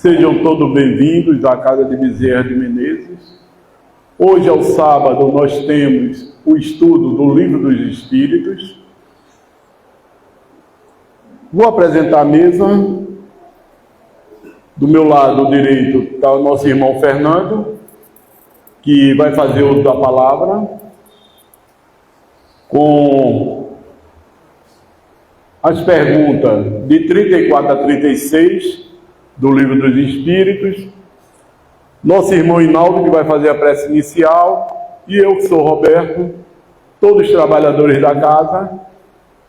Sejam todos bem-vindos à Casa de Bezerra de Menezes. Hoje, ao sábado, nós temos o estudo do Livro dos Espíritos. Vou apresentar a mesa. Do meu lado direito está o nosso irmão Fernando, que vai fazer uso da palavra, com as perguntas de 34 a 36 do Livro dos Espíritos. Nosso irmão Hinaldo, que vai fazer a prece inicial, e eu, que sou Roberto, todos os trabalhadores da casa,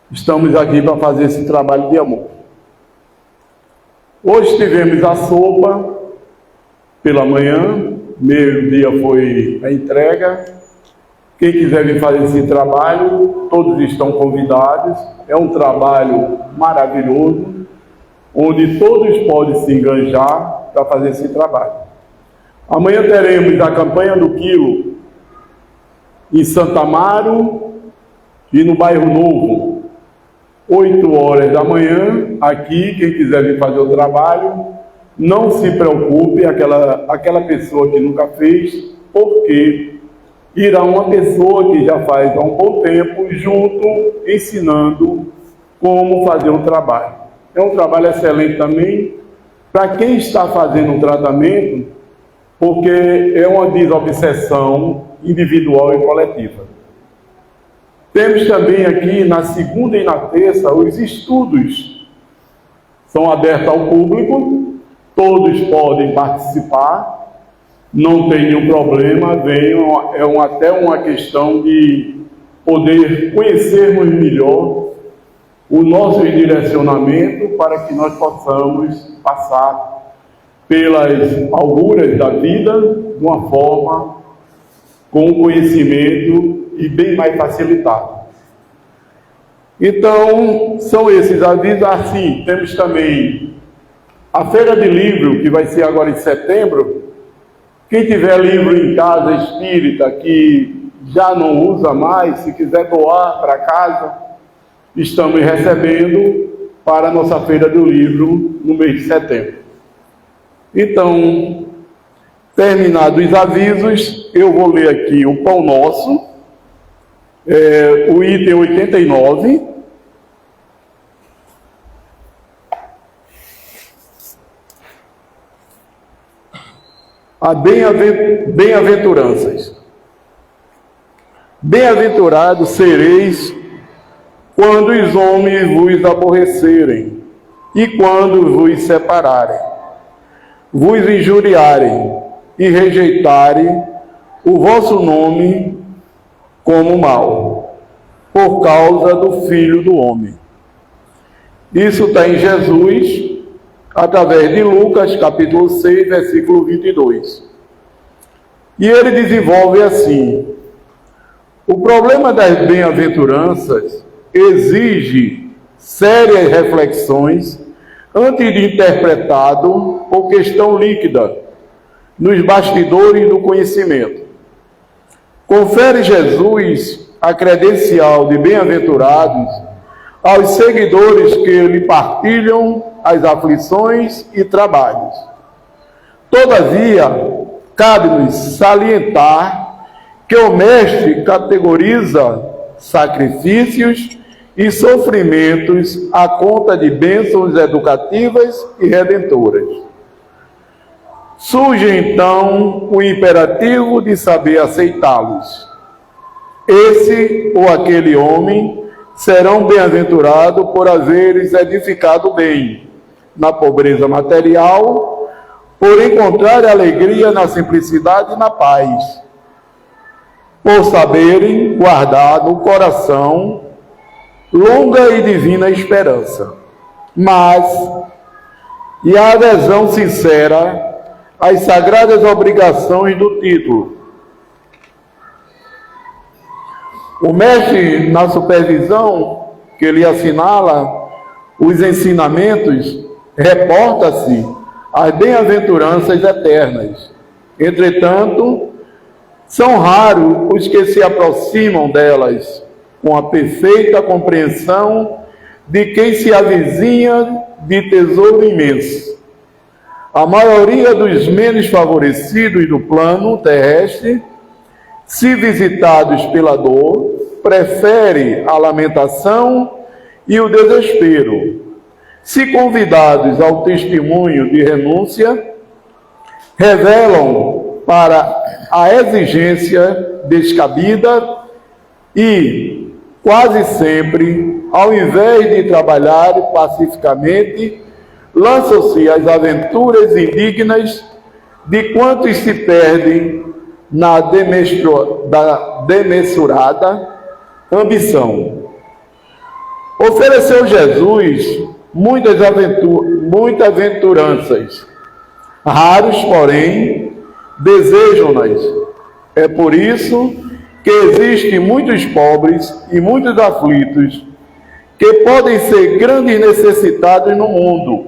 estamos aqui para fazer esse trabalho de amor. Hoje tivemos a sopa pela manhã, meio-dia foi a entrega. Quem quiser vir fazer esse trabalho, todos estão convidados. É um trabalho maravilhoso, onde todos podem se enganjar para fazer esse trabalho. Amanhã teremos a campanha do quilo em Santo Amaro e no Bairro Novo, 8 horas da manhã. Aqui, quem quiser vir fazer o trabalho, não se preocupe, aquela pessoa que nunca fez, porque irá uma pessoa que já faz há um bom tempo junto, ensinando como fazer o trabalho. É um trabalho excelente também para quem está fazendo um tratamento, porque é uma desobsessão individual e coletiva. Temos também aqui, na segunda e na terça, os estudos são abertos ao público, todos podem participar, não tem nenhum problema, até uma questão de poder conhecermos melhor o nosso direcionamento para que nós possamos passar pelas alturas da vida de uma forma com conhecimento e bem mais facilitado. Então, são esses avisos. Assim, temos também a Feira de Livro, que vai ser agora em setembro. Quem tiver livro em casa espírita, que já não usa mais, se quiser doar para casa, estamos recebendo para a nossa Feira do Livro no mês de setembro. Então, terminados os avisos, eu vou ler aqui o Pão Nosso, o item 89. A bem-aventuranças. Bem-aventurados sereis quando os homens vos aborrecerem, e quando vos separarem, vos injuriarem e rejeitarem o vosso nome como mal, por causa do Filho do Homem. Isso está em Jesus, através de Lucas, capítulo 6, versículo 22. E ele desenvolve assim: o problema das bem-aventuranças exige sérias reflexões antes de interpretado por questão líquida nos bastidores do conhecimento. Confere Jesus a credencial de bem-aventurados aos seguidores que lhe partilham as aflições e trabalhos. Todavia, cabe-nos salientar que o Mestre categoriza sacrifícios e sofrimentos à conta de bênçãos educativas e redentoras. Surge então o imperativo de saber aceitá-los. Esse ou aquele homem serão bem-aventurados por haveres edificado bem na pobreza material, por encontrar alegria na simplicidade e na paz, por saberem guardar no coração longa e divina esperança, e a adesão sincera às sagradas obrigações do título. O mestre, na supervisão que lhe assinala os ensinamentos, reporta-se às bem-aventuranças eternas. Entretanto, são raros os que se aproximam delas com a perfeita compreensão de quem se avizinha de tesouro imenso. A maioria dos menos favorecidos do plano terrestre, se visitados pela dor, prefere a lamentação e o desespero. Se convidados ao testemunho de renúncia, revelam para a exigência descabida e, quase sempre, ao invés de trabalhar pacificamente, lançam-se às aventuras indignas de quantos se perdem na desmesurada ambição. Ofereceu Jesus muitas aventuranças, raros, porém, desejam-nas. É por isso que existem muitos pobres e muitos aflitos que podem ser grandes necessitados no mundo,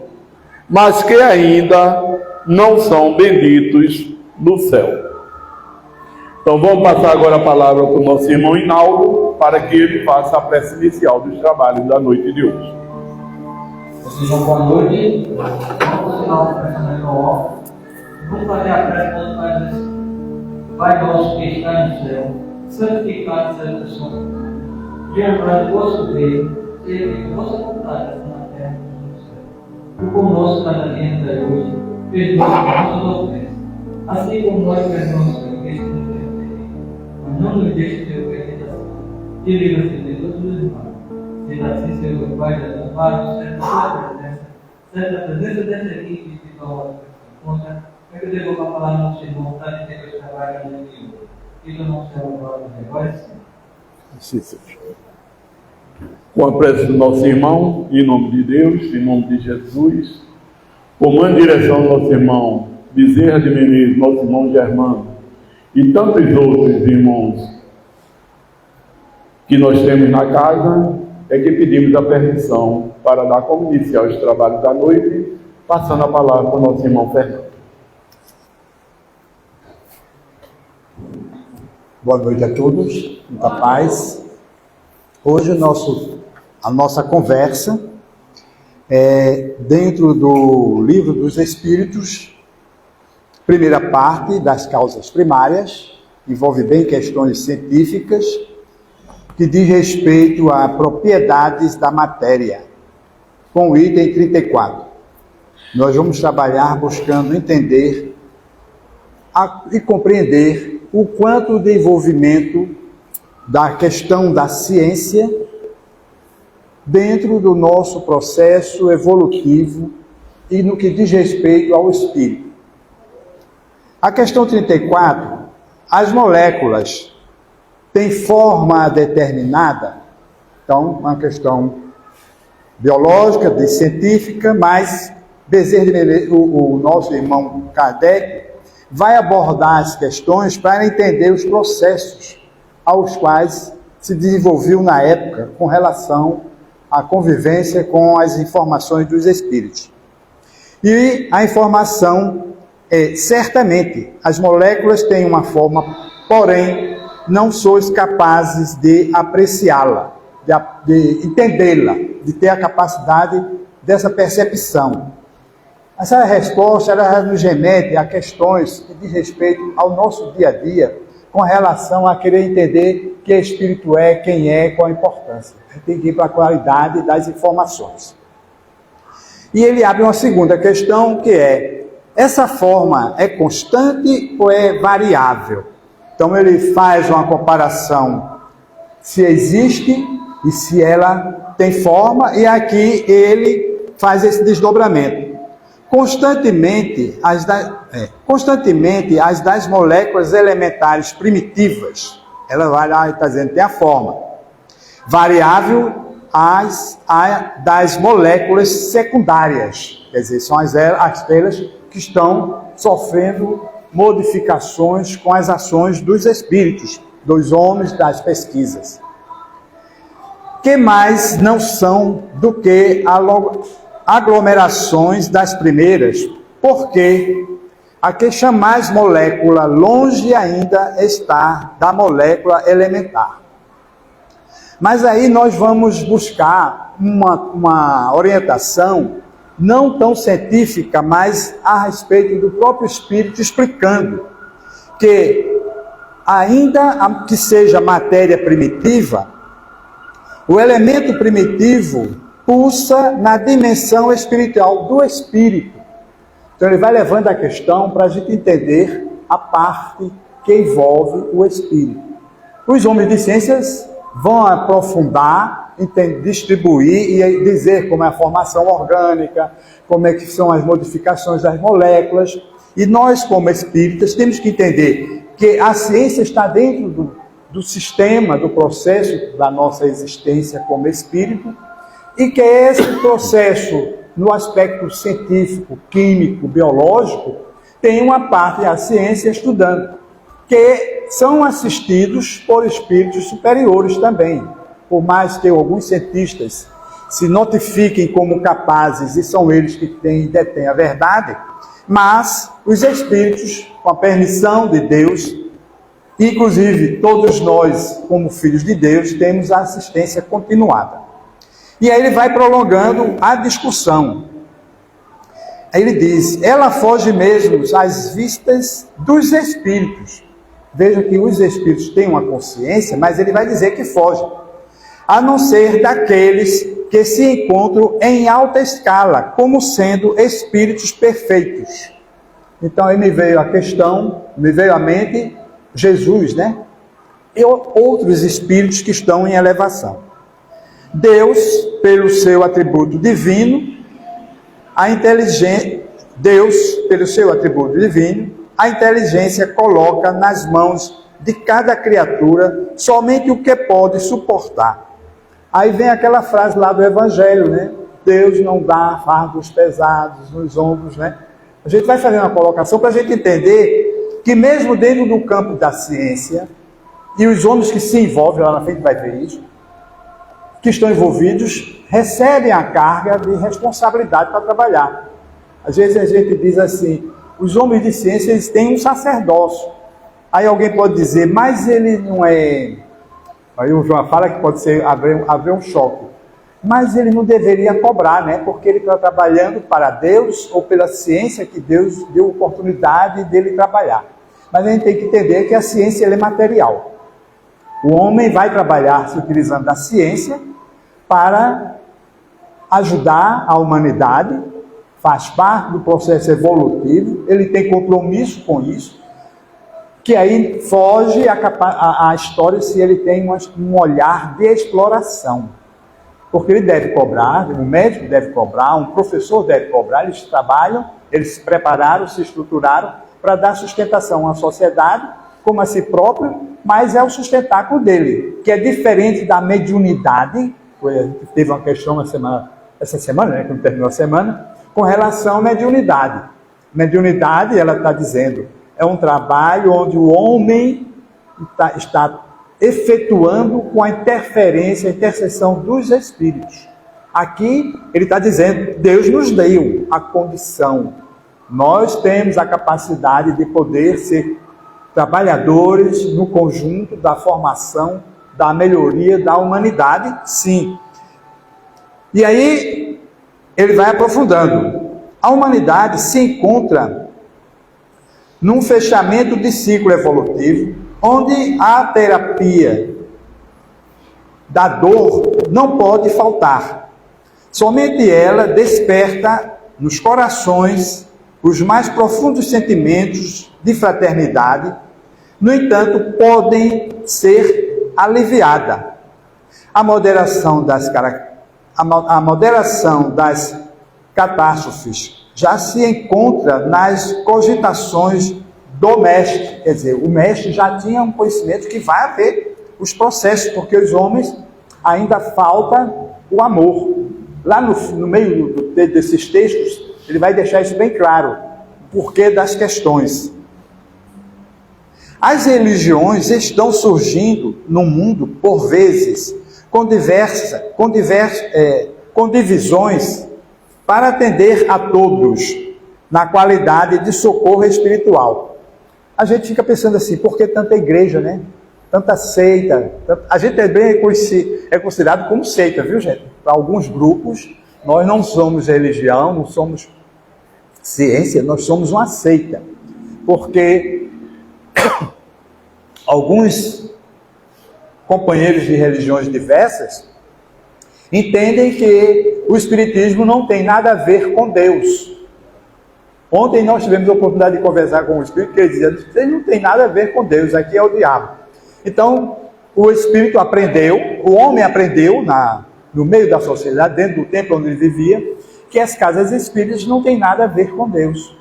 mas que ainda não são benditos no céu. Então vamos passar agora a palavra para o nosso irmão Hinaldo, para que ele faça a prece inicial dos trabalhos da noite de hoje. Sejam boa noite. Vamos final do pensamento. Vamos fazer a prece quando faz assim: Pai nosso que está no céu, santificado seja o seu nome. Venha o vosso reino, seja a vossa vontade, na terra como no céu. O pão nosso cada dia nos dai hoje, perdoa as nossas ofensas, assim como nós perdoamos os que nos ofendem. Mas não nos deixe ter tentação, e livra-nos de todos os males. Seja assim, Senhor, Pai das amados, certa presença dessa equipe de nós conta, é que eu devo a palavra ao nosso irmão, para que Deus trabalhe no mundo. E do nosso Senhor, agora assim seja. Com a prece do nosso irmão, em nome de Deus, em nome de Jesus, comando em direção ao nosso irmão Bezerra de Menezes, nosso irmão Germano, e tantos outros irmãos que nós temos na casa, é que pedimos a permissão para dar como iniciar os trabalhos da noite, passando a palavra para o nosso irmão Fernando. Boa noite a todos, muita paz. Hoje a nossa conversa é dentro do Livro dos Espíritos, primeira parte das causas primárias, envolve bem questões científicas, que diz respeito a propriedades da matéria, com o item 34. Nós vamos trabalhar buscando entender e compreender o quanto de envolvimento da questão da ciência dentro do nosso processo evolutivo e no que diz respeito ao espírito. A questão 34, as moléculas têm forma determinada? Então, uma questão biológica, científica, mas Bezerra de Menezes, o nosso irmão Kardec, vai abordar as questões para entender os processos aos quais se desenvolveu na época com relação à convivência com as informações dos espíritos. E a informação certamente, as moléculas têm uma forma, porém, não sois capazes de apreciá-la, de entendê-la, de ter a capacidade dessa percepção. Essa resposta ela nos remete a questões que diz respeito ao nosso dia a dia, com relação a querer entender que espírito é, quem é, qual a importância. Tem que ir para a qualidade das informações. E ele abre uma segunda questão, que é: essa forma é constante ou é variável? Então ele faz uma comparação se existe e se ela tem forma, e aqui ele faz esse desdobramento. Constantemente as das moléculas elementares primitivas, ela vai lá e está dizendo, tem a forma. Variável as das moléculas secundárias, quer dizer, são as estrelas que estão sofrendo modificações com as ações dos espíritos, dos homens das pesquisas. Que mais não são do que aglomerações das primeiras, porque a que chamais molécula longe ainda está da molécula elementar. Mas aí nós vamos buscar uma orientação não tão científica, mas a respeito do próprio Espírito, explicando que, ainda que seja matéria primitiva, o elemento primitivo pulsa na dimensão espiritual do Espírito. Então ele vai levando a questão para a gente entender a parte que envolve o Espírito. Os homens de ciências vão aprofundar, distribuir e dizer como é a formação orgânica, como é que são as modificações das moléculas. E nós, como espíritas, temos que entender que a ciência está dentro do sistema, do processo da nossa existência como espírito, e que esse processo, no aspecto científico, químico, biológico, tem uma parte da ciência estudando, que são assistidos por espíritos superiores também. Por mais que alguns cientistas se notifiquem como capazes, e são eles que detêm a verdade, mas os espíritos, com a permissão de Deus, inclusive todos nós, como filhos de Deus, temos a assistência continuada. E aí ele vai prolongando a discussão. Aí ele diz, ela foge mesmo às vistas dos espíritos. Veja que os espíritos têm uma consciência, mas ele vai dizer que foge. A não ser daqueles que se encontram em alta escala, como sendo espíritos perfeitos. Então aí me veio a questão, me veio à mente Jesus, né? E outros espíritos que estão em elevação. Deus, pelo seu atributo divino, Deus, pelo seu atributo divino, a inteligência coloca nas mãos de cada criatura somente o que pode suportar. Aí vem aquela frase lá do Evangelho, né? Deus não dá fardos pesados nos ombros, né? A gente vai fazer uma colocação para a gente entender que mesmo dentro do campo da ciência, e os homens que se envolvem, lá na frente vai ver isso, que estão envolvidos, recebem a carga de responsabilidade para trabalhar. Às vezes a gente diz assim, os homens de ciência, eles têm um sacerdócio. Aí alguém pode dizer, mas ele não é... Aí o João fala que pode ser haver um choque. Mas ele não deveria cobrar, né? Porque ele está trabalhando para Deus ou pela ciência que Deus deu oportunidade dele trabalhar. Mas a gente tem que entender que a ciência ela é material. O homem vai trabalhar se utilizando da ciência para ajudar a humanidade, faz parte do processo evolutivo, ele tem compromisso com isso, que aí foge a história se ele tem um olhar de exploração. Porque ele deve cobrar, um médico deve cobrar, um professor deve cobrar, eles trabalham, eles se prepararam, se estruturaram para dar sustentação à sociedade, como a si próprio, mas é o sustentáculo dele, que é diferente da mediunidade. A gente teve uma questão essa semana, né, quando terminou a semana, com relação à mediunidade. Mediunidade, ela está dizendo, é um trabalho onde o homem está efetuando com a interferência, a intercessão dos espíritos. Aqui, ele está dizendo, Deus nos deu a condição. Nós temos a capacidade de poder ser trabalhadores no conjunto da formação, da melhoria da humanidade, sim. E aí, ele vai aprofundando. A humanidade se encontra num fechamento de ciclo evolutivo, onde a terapia da dor não pode faltar. Somente ela desperta nos corações os mais profundos sentimentos de fraternidade, no entanto, podem ser aliviadas. A moderação das catástrofes já se encontra nas cogitações do mestre, quer dizer, o mestre já tinha um conhecimento que vai haver os processos, porque os homens ainda falta o amor. Lá no meio desses textos, ele vai deixar isso bem claro, o porquê das questões. As religiões estão surgindo no mundo, por vezes, com divisões para atender a todos, na qualidade de socorro espiritual. A gente fica pensando assim, por que tanta igreja, né? Tanta seita. A gente também é considerado como seita, viu, gente? Para alguns grupos Nós não somos religião, não somos ciência, nós somos uma seita. Porque alguns companheiros de religiões diversas entendem que o Espiritismo não tem nada a ver com Deus. Ontem nós tivemos a oportunidade de conversar com o Espírito, que ele dizia, ele não tem nada a ver com Deus, aqui é o diabo. Então, o Espírito aprendeu, o homem aprendeu no meio da sociedade, dentro do templo onde ele vivia, que as casas espíritas não têm nada a ver com Deus.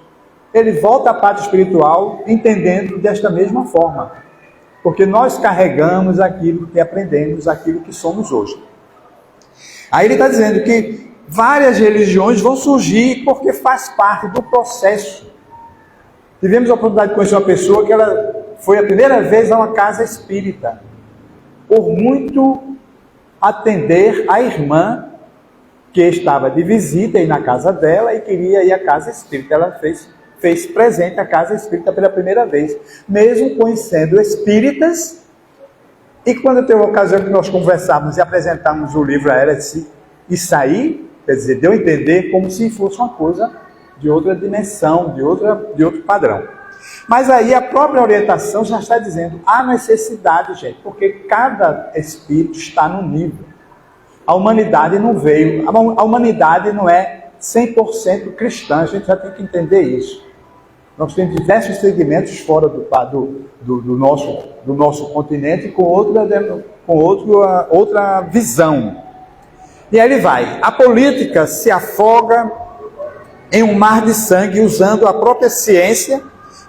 Ele volta à parte espiritual entendendo desta mesma forma, porque nós carregamos aquilo que aprendemos, aquilo que somos hoje. Aí ele está dizendo que várias religiões vão surgir porque faz parte do processo. Tivemos a oportunidade de conhecer uma pessoa que ela foi a primeira vez a uma casa espírita, por muito atender a irmã que estava de visita aí na casa dela e queria ir à casa espírita. Ela fez presente à casa espírita pela primeira vez, mesmo conhecendo espíritas. E quando teve a ocasião que nós conversávamos e apresentamos o livro a ela, disse, isso aí, quer dizer, deu a entender como se fosse uma coisa de outra dimensão, de outro padrão. Mas aí a própria orientação já está dizendo, há necessidade, gente, porque cada espírito está num nível. A humanidade não veio, a humanidade não é 100% cristã, a gente já tem que entender isso. Nós temos diversos segmentos fora do nosso continente com outra visão. E aí ele vai, a política se afoga em um mar de sangue usando a própria ciência,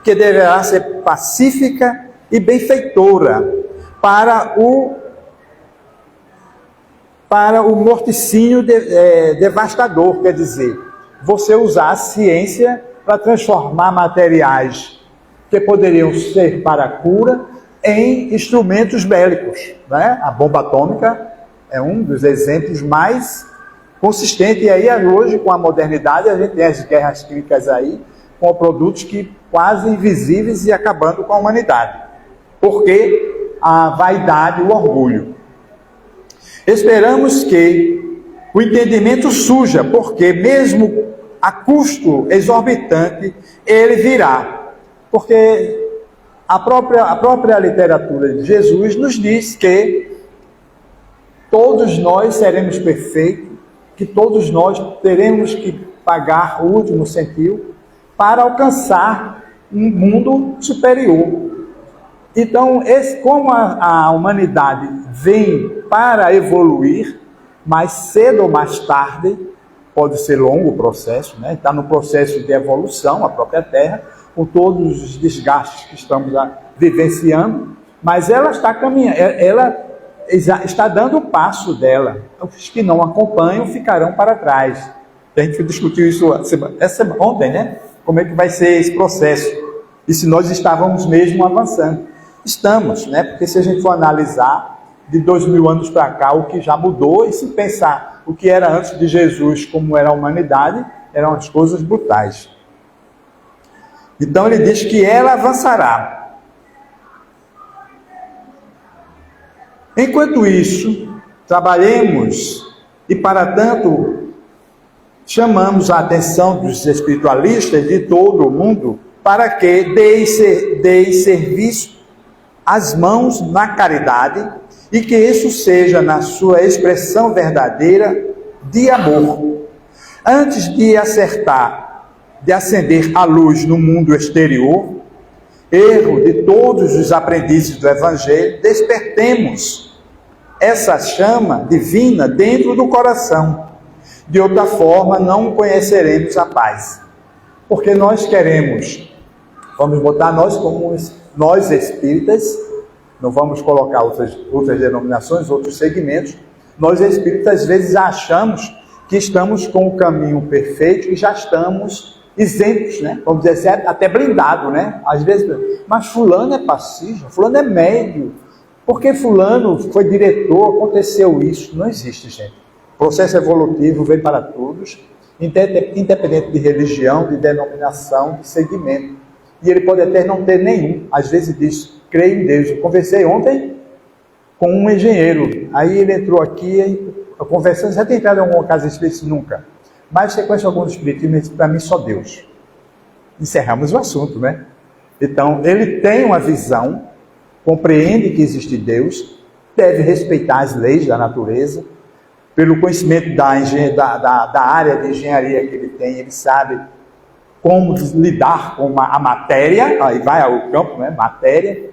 que deverá ser pacífica e benfeitora para o morticínio devastador, quer dizer, você usar a ciência para transformar materiais que poderiam ser para a cura em instrumentos bélicos, né? A bomba atômica é um dos exemplos mais consistentes, e aí hoje com a modernidade a gente tem as guerras químicas aí, com produtos que quase invisíveis e acabando com a humanidade, porque a vaidade, o orgulho. Esperamos que o entendimento surja, porque mesmo a custo exorbitante, ele virá. Porque a própria literatura de Jesus nos diz que todos nós seremos perfeitos, que todos nós teremos que pagar o último centavo para alcançar um mundo superior. Então, como a humanidade vem para evoluir, mais cedo ou mais tarde, pode ser longo o processo, né? Está no processo de evolução, a própria Terra, com todos os desgastes que estamos vivenciando, mas ela está caminhando, ela está dando o passo dela. Os que não acompanham ficarão para trás. A gente discutiu isso ontem, né? Como é que vai ser esse processo? E se nós estávamos mesmo avançando. Estamos, né? Porque se a gente for analisar de 2000 anos para cá, o que já mudou, e se pensar o que era antes de Jesus, como era a humanidade, eram as coisas brutais. Então ele diz que ela avançará. Enquanto isso, trabalhemos, e para tanto chamamos a atenção dos espiritualistas de todo o mundo para que deem serviço às mãos na caridade, e que isso seja na sua expressão verdadeira de amor. Antes de acender a luz no mundo exterior, erro de todos os aprendizes do Evangelho, despertemos essa chama divina dentro do coração. De outra forma, não conheceremos a paz. Porque nós queremos, vamos botar nós como nós espíritas, não vamos colocar outras denominações, outros segmentos. Nós espíritas às vezes achamos que estamos com o caminho perfeito e já estamos isentos, né? Vamos dizer, até blindado, né? Às vezes, mas fulano é pacífico, fulano é médio, porque fulano foi diretor, aconteceu isso. Não existe, gente. O processo evolutivo vem para todos, independente de religião, de denominação, de segmento. E ele pode até não ter nenhum. Às vezes diz, creio em Deus. Eu conversei ontem com um engenheiro. Aí ele entrou aqui, conversando, já tem entrado em alguma casa espírita? Nunca. Mas você conhece algum espiritismo? Para mim, só Deus. Encerramos o assunto, né? Então, ele tem uma visão, compreende que existe Deus, deve respeitar as leis da natureza, pelo conhecimento da área de engenharia que ele tem, ele sabe como lidar com a matéria, aí vai ao campo, né? Matéria,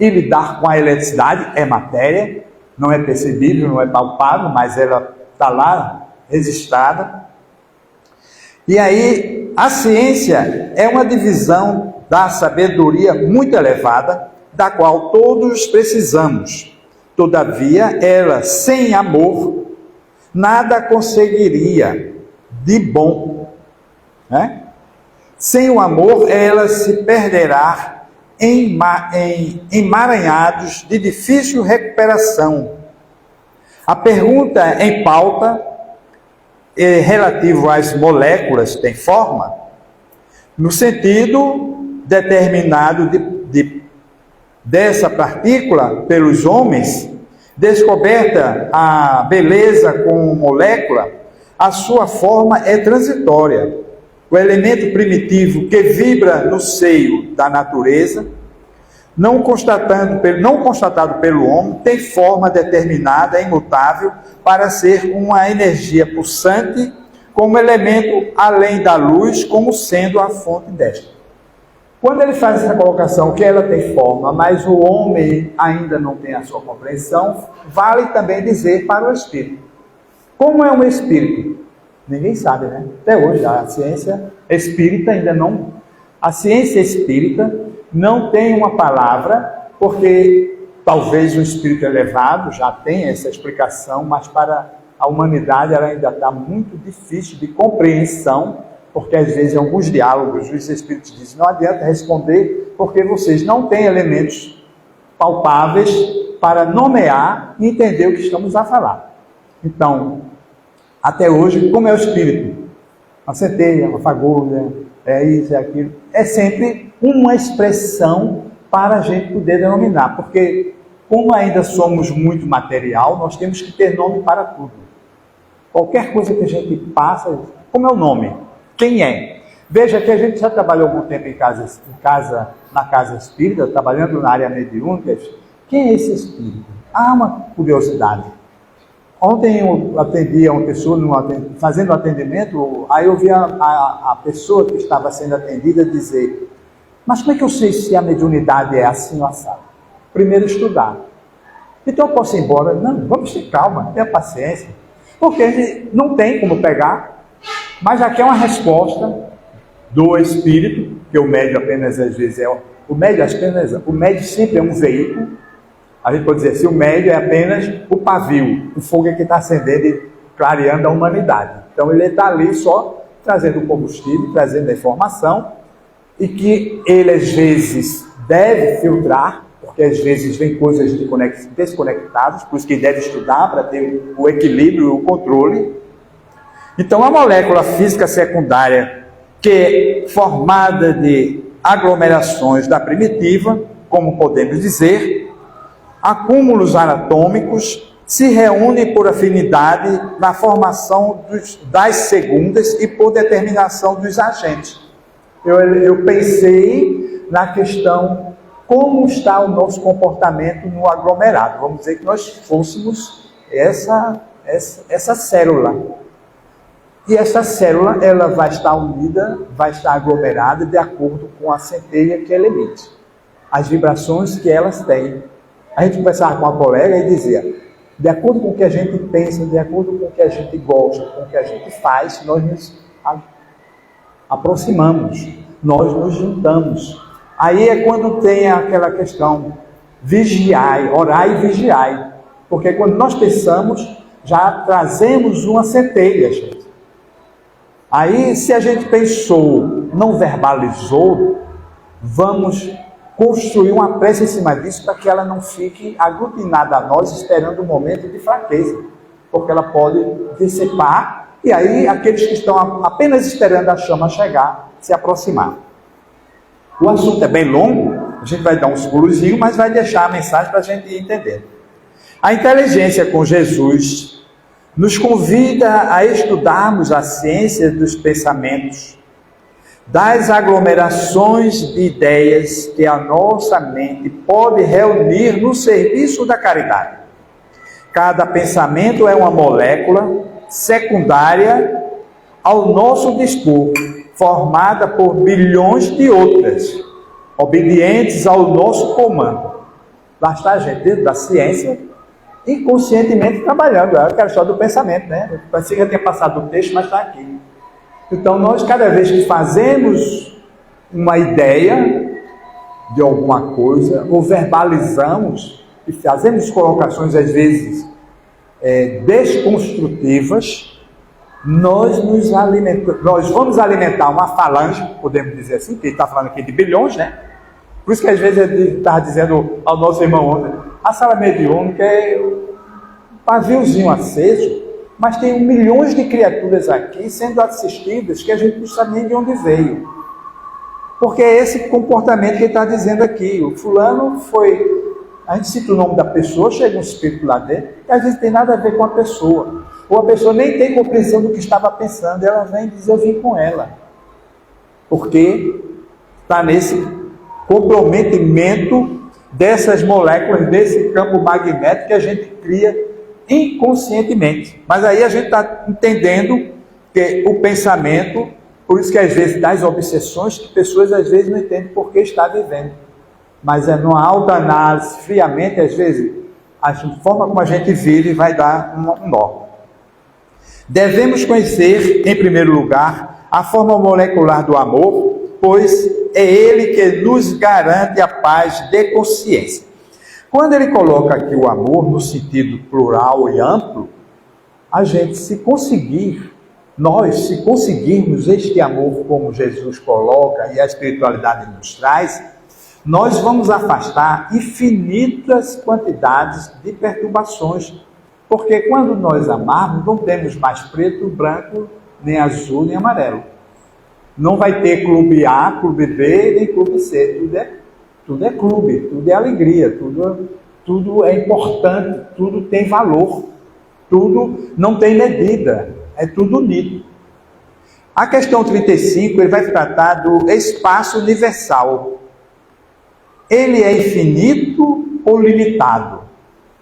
e lidar com a eletricidade é matéria, não é percebível, não é palpável, mas ela está lá registrada. E aí, a ciência é uma divisão da sabedoria muito elevada, da qual todos precisamos. Todavia, ela, sem amor, nada conseguiria de bom, né? Sem o amor, ela se perderá em emaranhados de difícil recuperação. A pergunta em pauta, relativo às moléculas, tem forma? No sentido determinado dessa partícula pelos homens, descoberta a beleza com molécula, a sua forma é transitória. O elemento primitivo que vibra no seio da natureza, não constatado pelo homem, tem forma determinada, imutável, para ser uma energia pulsante, como elemento além da luz, como sendo a fonte desta. Quando ele faz essa colocação, que ela tem forma, mas o homem ainda não tem a sua compreensão, vale também dizer para o espírito. Como é um espírito? Ninguém sabe, né? Até hoje, a ciência espírita ainda não... A ciência espírita não tem uma palavra, porque talvez o espírito elevado já tenha essa explicação, mas para a humanidade ela ainda está muito difícil de compreensão, porque às vezes em alguns diálogos os espíritos dizem, não adianta responder, porque vocês não têm elementos palpáveis para nomear e entender o que estamos a falar. Então, até hoje, como é o espírito? Uma centelha, uma fagulha, é isso, é aquilo. É sempre uma expressão para a gente poder denominar, porque como ainda somos muito material, nós temos que ter nome para tudo. Qualquer coisa que a gente passa, como é o nome? Quem é? Veja que a gente já trabalhou algum tempo na casa espírita, trabalhando na área mediúnica. Quem é esse espírito? Há uma curiosidade. Ontem eu atendi a uma pessoa fazendo um atendimento, aí eu vi a pessoa que estava sendo atendida dizer, mas como é que eu sei se a mediunidade é assim ou assado? Primeiro estudar. Então eu posso ir embora? Não, vamos ter calma, tenha paciência. Porque a gente não tem como pegar, mas aqui é uma resposta do espírito, que o médium apenas às vezes o médium sempre é um veículo. A gente pode dizer assim, o médium é apenas o pavio, o fogo que está acendendo e clareando a humanidade. Então ele está ali só trazendo o combustível, trazendo a informação, e que ele às vezes deve filtrar, porque às vezes vem coisas desconectadas, por isso que deve estudar para ter o equilíbrio e o controle. Então a molécula física secundária, que é formada de aglomerações da primitiva, como podemos dizer, acúmulos anatômicos, se reúnem por afinidade na formação das segundas e por determinação dos agentes. Eu pensei na questão, como está o nosso comportamento no aglomerado. Vamos dizer que nós fôssemos essa célula. E essa célula, ela vai estar unida, vai estar aglomerada de acordo com a centelha que ela emite. As vibrações que elas têm. A gente conversava com uma colega e dizia, de acordo com o que a gente pensa, de acordo com o que a gente gosta, com o que a gente faz, nós nos aproximamos, nós nos juntamos. Aí é quando tem aquela questão, vigiai, orai e vigiai. Porque quando nós pensamos, já trazemos uma centelha, gente. Aí, se a gente pensou, não verbalizou, vamos construir uma prece em cima disso para que ela não fique aglutinada a nós, esperando um momento de fraqueza, porque ela pode dissipar, e aí aqueles que estão apenas esperando a chama chegar, se aproximar. O assunto é bem longo, a gente vai dar uns pulozinhos, mas vai deixar a mensagem para a gente ir entendendo. A inteligência com Jesus nos convida a estudarmos a ciência dos pensamentos, das aglomerações de ideias que a nossa mente pode reunir no serviço da caridade. Cada pensamento é uma molécula secundária ao nosso dispor, formada por bilhões de outras, obedientes ao nosso comando. Lá está a gente, dentro da ciência, inconscientemente trabalhando. É aquela história do pensamento, né? Parece que já tinha passado o texto, mas está aqui. Então, nós, cada vez que fazemos uma ideia de alguma coisa, ou verbalizamos, e fazemos colocações, às vezes, desconstrutivas, nós vamos alimentar uma falange, podemos dizer assim, que ele está falando aqui de bilhões, né? Por isso que, às vezes, ele estava dizendo ao nosso irmão ontem, a sala mediúnica é um paviozinho aceso, mas tem milhões de criaturas aqui sendo assistidas que a gente não sabe nem de onde veio. Porque é esse comportamento que ele está dizendo aqui. O fulano foi... A gente cita o nome da pessoa, chega um espírito lá dentro, que às vezes não tem nada a ver com a pessoa. Ou a pessoa nem tem compreensão do que estava pensando, ela vem dizer, eu vim com ela. Porque está nesse comprometimento dessas moléculas, desse campo magnético que a gente cria inconscientemente. Mas aí a gente está entendendo que o pensamento, por isso que às vezes das obsessões, que pessoas às vezes não entendem por que está vivendo. Mas é numa autoanálise, friamente, às vezes, a forma como a gente vive vai dar um nó. Devemos conhecer, em primeiro lugar, a forma molecular do amor, pois é ele que nos garante a paz de consciência. Quando ele coloca aqui o amor no sentido plural e amplo, a gente nós se conseguirmos este amor como Jesus coloca e a espiritualidade nos traz, nós vamos afastar infinitas quantidades de perturbações, porque quando nós amarmos, não temos mais preto, branco, nem azul, nem amarelo. Não vai ter clube A, clube B, nem clube C, tudo é clube, tudo é alegria, tudo é importante, tudo tem valor, tudo não tem medida, é tudo unido. A questão 35, ele vai tratar do espaço universal. Ele é infinito ou limitado?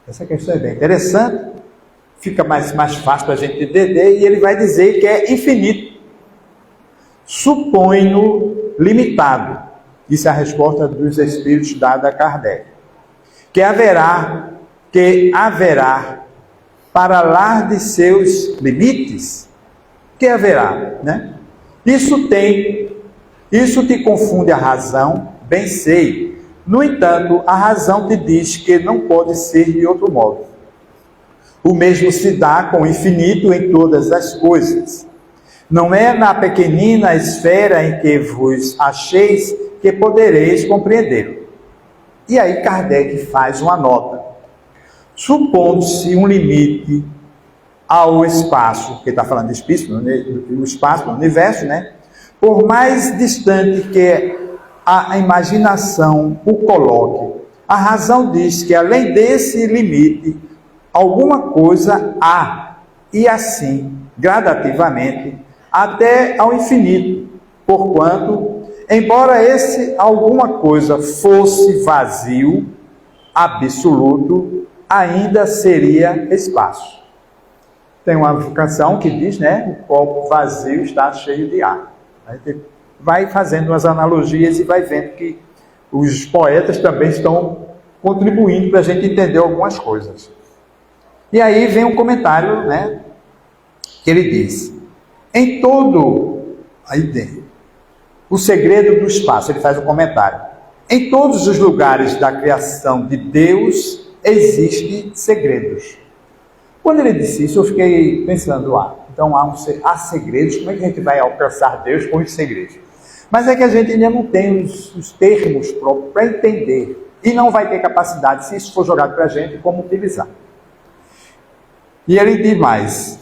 Essa questão é bem interessante, fica mais fácil para a gente entender, e ele vai dizer que é infinito. Supõe-no limitado. Isso é a resposta dos espíritos dada a Kardec. Que haverá para lá de seus limites, que haverá, né? Isso te confunde a razão, bem sei. No entanto, a razão te diz que não pode ser de outro modo. O mesmo se dá com o infinito em todas as coisas. Não é na pequenina esfera em que vos acheis que podereis compreendê-lo. E aí Kardec faz uma nota. Supondo-se um limite ao espaço, que está falando de espaço, no universo, né? Por mais distante que a imaginação o coloque, a razão diz que além desse limite, alguma coisa há, e assim, gradativamente, até ao infinito, porquanto, embora esse alguma coisa fosse vazio, absoluto, ainda seria espaço. Tem uma canção que diz, né, o copo vazio está cheio de ar. A gente vai fazendo umas analogias e vai vendo que os poetas também estão contribuindo para a gente entender algumas coisas. E aí vem um comentário, né, que ele diz, em todo, aí tem, o segredo do espaço, ele faz um comentário, em todos os lugares da criação de Deus existem segredos. Quando ele disse isso, eu fiquei pensando, então há segredos, como é que a gente vai alcançar Deus com os segredos? Mas é que a gente ainda não tem os termos próprios para entender, e não vai ter capacidade, se isso for jogado para a gente, como utilizar. E ele diz mais,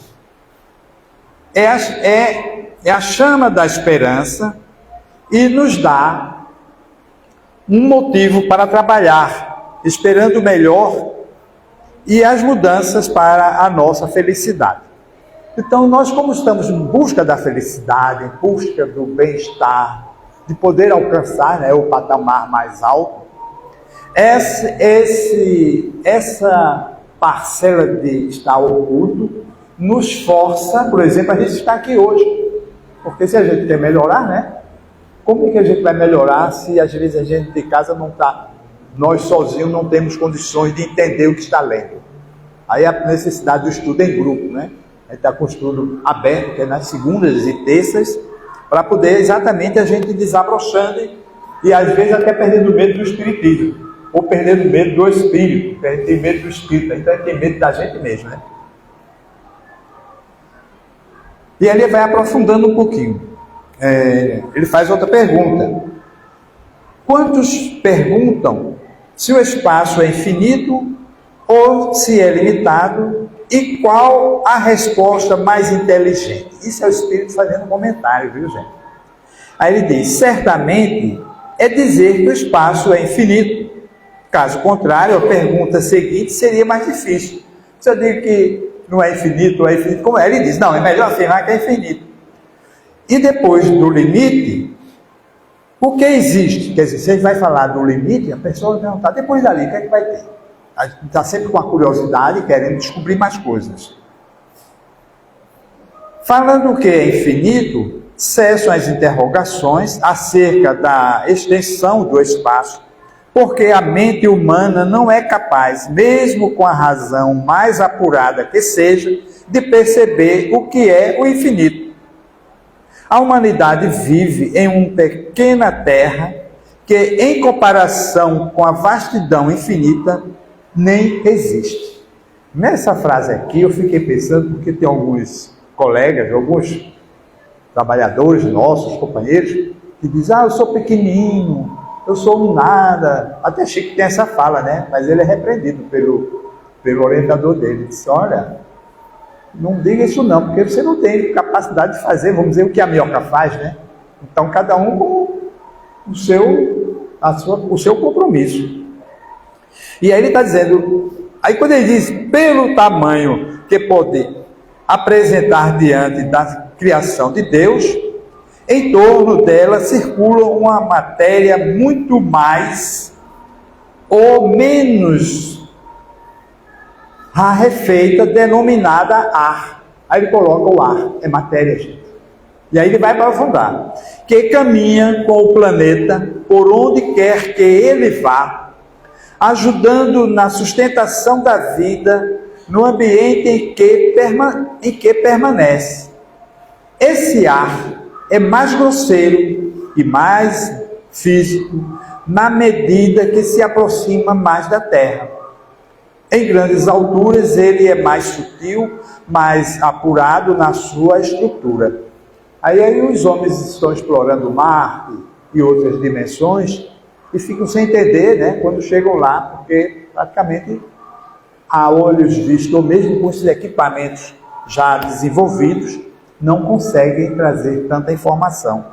é a chama da esperança e nos dá um motivo para trabalhar, esperando o melhor e as mudanças para a nossa felicidade. Então, nós, como estamos em busca da felicidade, em busca do bem-estar, de poder alcançar, né, o patamar mais alto, essa parcela de estar oculto nos força, por exemplo, a gente estar aqui hoje. Porque se a gente quer melhorar, né? Como que a gente vai melhorar se às vezes a gente de casa não está, nós sozinhos não temos condições de entender o que está lendo? Aí a necessidade do estudo em grupo, né? A gente está com o estudo aberto, que é nas segundas e terças, para poder exatamente a gente desabrochando e às vezes até perdendo o medo do espiritismo, ou perdendo o medo do espírito, porque a gente tem medo do espírito, então a gente tem medo da gente mesmo, né? E ele vai aprofundando um pouquinho. Ele faz outra pergunta. Quantos perguntam se o espaço é infinito ou se é limitado e qual a resposta mais inteligente? Isso é o Espírito fazendo um comentário, viu, gente? Aí ele diz, certamente é dizer que o espaço é infinito. Caso contrário, a pergunta seguinte seria mais difícil. Se eu digo que não é infinito, ou é infinito, como é? Ele diz, não, é melhor afirmar que é infinito. E depois do limite, o que existe? Quer dizer, se a gente vai falar do limite, a pessoa vai perguntar, depois dali, o que é que vai ter? A gente está sempre com a curiosidade, querendo descobrir mais coisas. Falando que é infinito, cessam as interrogações acerca da extensão do espaço, porque a mente humana não é capaz, mesmo com a razão mais apurada que seja, de perceber o que é o infinito. A humanidade vive em uma pequena terra que, em comparação com a vastidão infinita, nem existe. Nessa frase aqui eu fiquei pensando, porque tem alguns colegas, alguns trabalhadores nossos, companheiros, que dizem, eu sou pequenininho, eu sou um nada. Até Chico tem essa fala, né? Mas ele é repreendido pelo orientador dele. Ele disse, olha, não diga isso não, porque você não tem capacidade de fazer, vamos dizer, o que a minhoca faz, né? Então, cada um com o seu compromisso. E aí ele está dizendo, aí quando ele diz, pelo tamanho que pode apresentar diante da criação de Deus, em torno dela circula uma matéria muito mais ou menos rarefeita, denominada ar. Aí ele coloca o ar, é matéria, gente. E aí ele vai aprofundar. Que caminha com o planeta por onde quer que ele vá, ajudando na sustentação da vida no ambiente em que permanece. Esse ar é mais grosseiro e mais físico na medida que se aproxima mais da Terra. Em grandes alturas ele é mais sutil, mais apurado na sua estrutura. Aí os homens estão explorando Marte e outras dimensões e ficam sem entender, né, quando chegam lá, porque praticamente a olhos vistos, ou mesmo com esses equipamentos já desenvolvidos, não conseguem trazer tanta informação.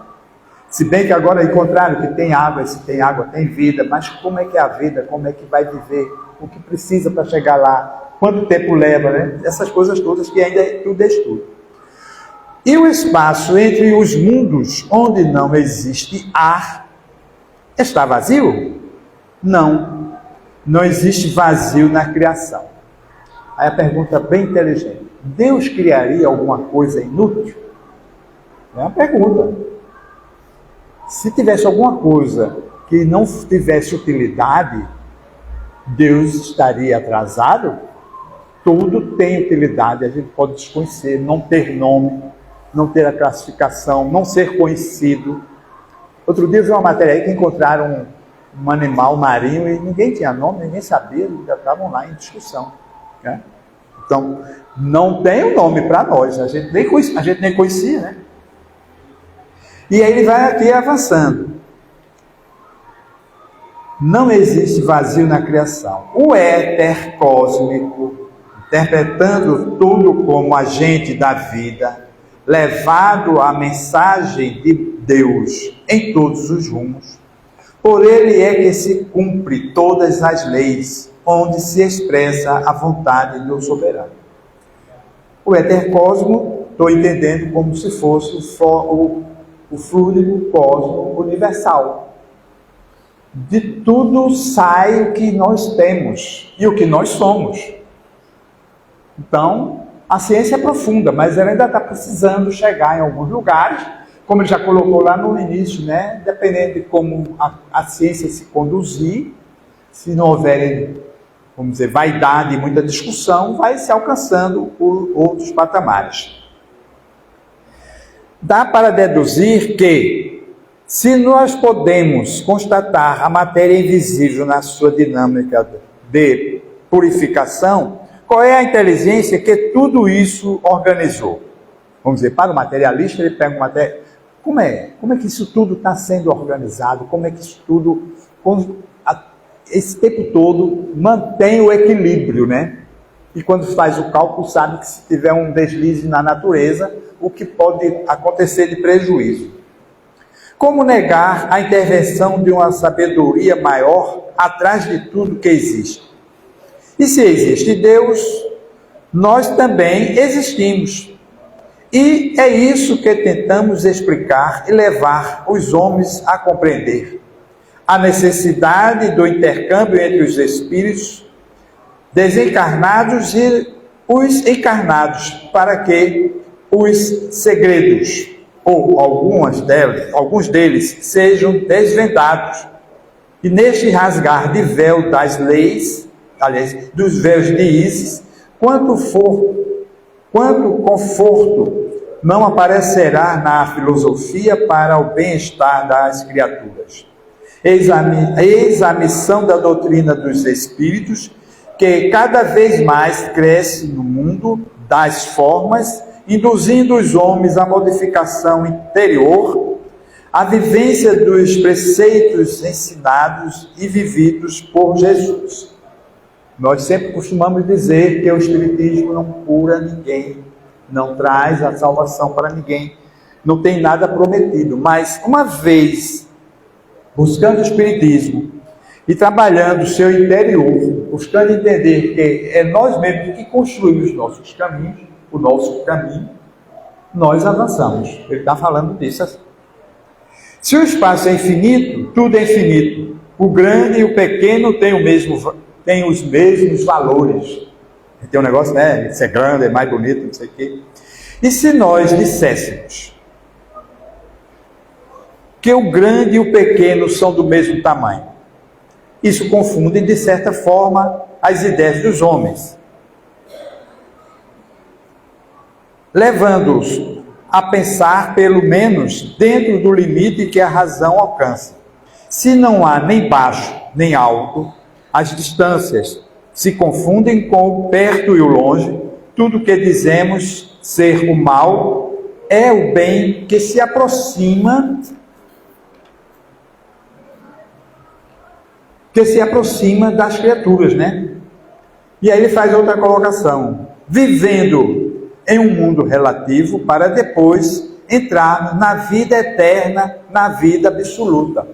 Se bem que agora encontraram que tem água, se tem água tem vida, mas como é que é a vida, como é que vai viver, o que precisa para chegar lá, quanto tempo leva, né? Essas coisas todas que ainda tudo é estudo. E o espaço entre os mundos onde não existe ar, está vazio? Não, não existe vazio na criação. Aí a pergunta bem inteligente, Deus criaria alguma coisa inútil? É uma pergunta. Se tivesse alguma coisa que não tivesse utilidade, Deus estaria atrasado? Tudo tem utilidade, a gente pode desconhecer, não ter nome, não ter a classificação, não ser conhecido. Outro dia eu vi uma matéria aí que encontraram um animal marinho e ninguém tinha nome, ninguém sabia, já estavam lá em discussão, né? Então, não tem um nome para nós, a gente nem conhecia, né? E aí ele vai aqui avançando. Não existe vazio na criação. O éter cósmico, interpretando tudo como agente da vida, levado à mensagem de Deus em todos os rumos, por ele é que se cumpre todas as leis, onde se expressa a vontade do soberano. O Etercosmo, estou entendendo como se fosse o fluido cosmo universal. De tudo sai o que nós temos e o que nós somos. Então, a ciência é profunda, mas ela ainda está precisando chegar em alguns lugares, como ele já colocou lá no início, né? Dependendo de como a ciência se conduzir, se não houver, vamos dizer, vaidade e muita discussão, vai se alcançando por outros patamares. Dá para deduzir que, se nós podemos constatar a matéria invisível na sua dinâmica de purificação, qual é a inteligência que tudo isso organizou? Vamos dizer, para o materialista, ele pega uma matéria. Como é que isso tudo está sendo organizado? Como é que isso tudo, esse tempo todo, mantém o equilíbrio, né? E quando faz o cálculo, sabe que se tiver um deslize na natureza, o que pode acontecer de prejuízo. Como negar a intervenção de uma sabedoria maior atrás de tudo que existe? E se existe Deus, nós também existimos. E é isso que tentamos explicar e levar os homens a compreender. A necessidade do intercâmbio entre os espíritos desencarnados e os encarnados, para que os segredos, ou alguns deles, sejam desvendados. E neste rasgar de véu das leis, aliás, dos véus de Ísis, quanto conforto não aparecerá na filosofia para o bem-estar das criaturas. Eis a missão da doutrina dos espíritos, que cada vez mais cresce no mundo das formas, induzindo os homens à modificação interior, à vivência dos preceitos ensinados e vividos por Jesus. Nós sempre costumamos dizer que o Espiritismo não cura ninguém, não traz a salvação para ninguém, não tem nada prometido, mas uma vez buscando o Espiritismo e trabalhando o seu interior, buscando entender que é nós mesmos que construímos nossos caminhos, o nosso caminho, nós avançamos. Ele está falando disso. Se o espaço é infinito, tudo é infinito. O grande e o pequeno têm os mesmos valores. Tem um negócio, né? De ser grande, é mais bonito, não sei o quê. E se nós disséssemos que o grande e o pequeno são do mesmo tamanho? Isso confunde, de certa forma, as ideias dos homens, levando-os a pensar, pelo menos, dentro do limite que a razão alcança. Se não há nem baixo, nem alto, as distâncias se confundem com o perto e o longe. Tudo que dizemos ser o mal é o bem que se aproxima das criaturas, né? E aí ele faz outra colocação: vivendo em um mundo relativo para depois entrar na vida eterna, na vida absoluta.